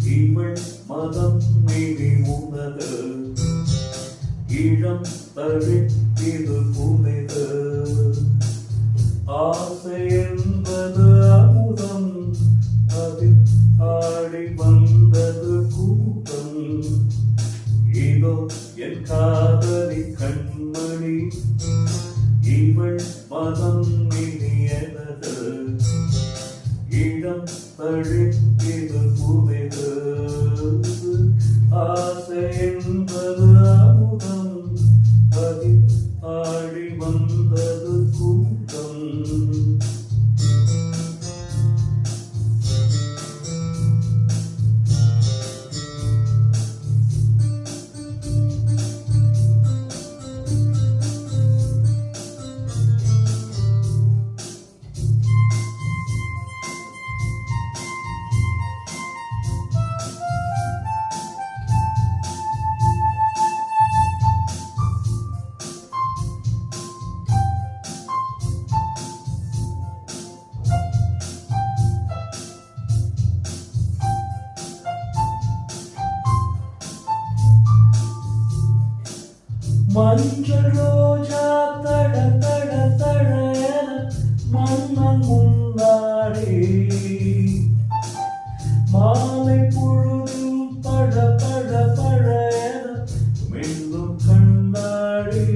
இவள் மதம் மீறி உனது இளம் தழித்திது புனிது ஆசை என்பது அமுதம் அதில் ஆடி வந்தது கூட்டம் இதோ என் காதலி கண்மணி இவள் மதம் இனியனது இடம் தழித்திது புனிது ஆசை என்பது அமுதம் அதில் ஆடி வந்தது கூட்டம் மஞ்சள் ரோஜா தட தட தட என மன்னன் முன்னாடி மாலை பொழுதில் பட பட பட என மீண்டும் கண்ணாடி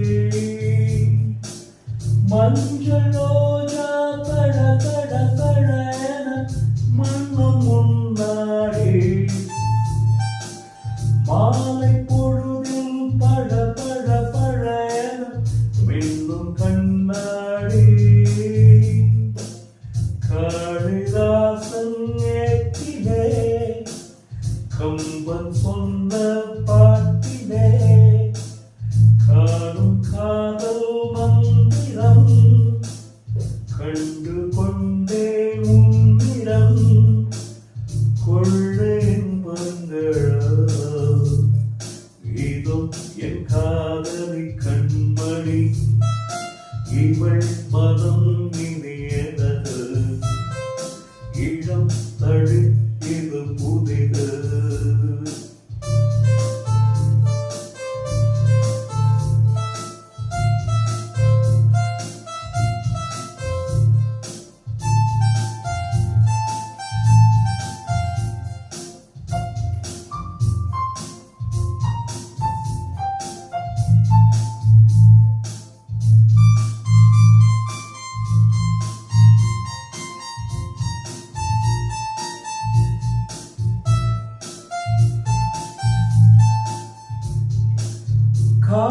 மஞ்சள் ரோஜா தட தட தட என மன்னன் முன்னாடி மாலை பொழுதில் பட பட பட என மீண்டும் கண்ணாடி காளிதாசன் ஏற்றிலே கம்பன் சொன்ன பாட்டிலே காணும் காதல் மந்திரம் கண்டு கொண்டே உன்னிடம் கொள்ளேன் பங்கள இதோ என் காதலி கண்மணி இவள் மதம் இனியனது இளம் தழித்திது புதிது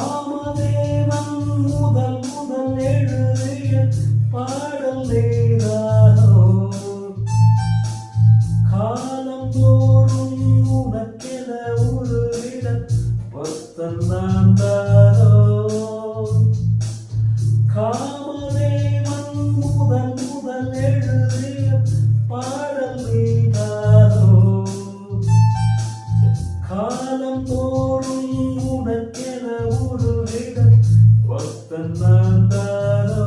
காமதேவன் முதல் முதல் எழுதிய பாடல் நீதானோ காலம் தோறும் உனக்கென ஒரு இட பக்தன் நான் தானோ காமதேவன் முதல் முதல் எழுதிய பாடல் நீதானோ காலம் தோறும் உனக்கென ஒரு விட பக்தன் நான் தானோ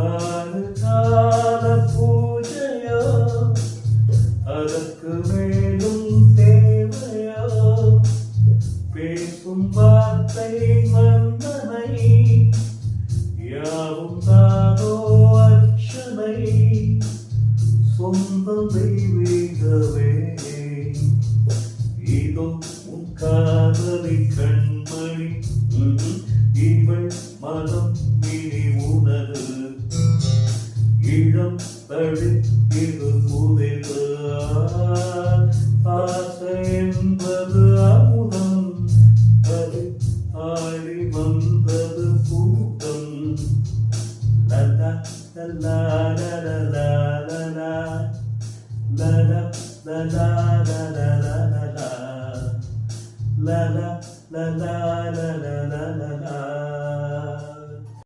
ஆறு கால பூஜையோ அதற்கு மேலும் தேவையோ பேசும் வார்த்தை மன்னனை யாவும் தானோ அர்ச்சனை சொந்தம் தெய்வீகவே இதோ உன் காதலி கண்மணி இவள் மனம் இனி உனது இளம் தழித்திது புதிது ஆசை என்பது அமுதம் அது ஆடி வந்தது கூட்டம் லலா லலா லலா லலா லலா லலா லலா la la la la la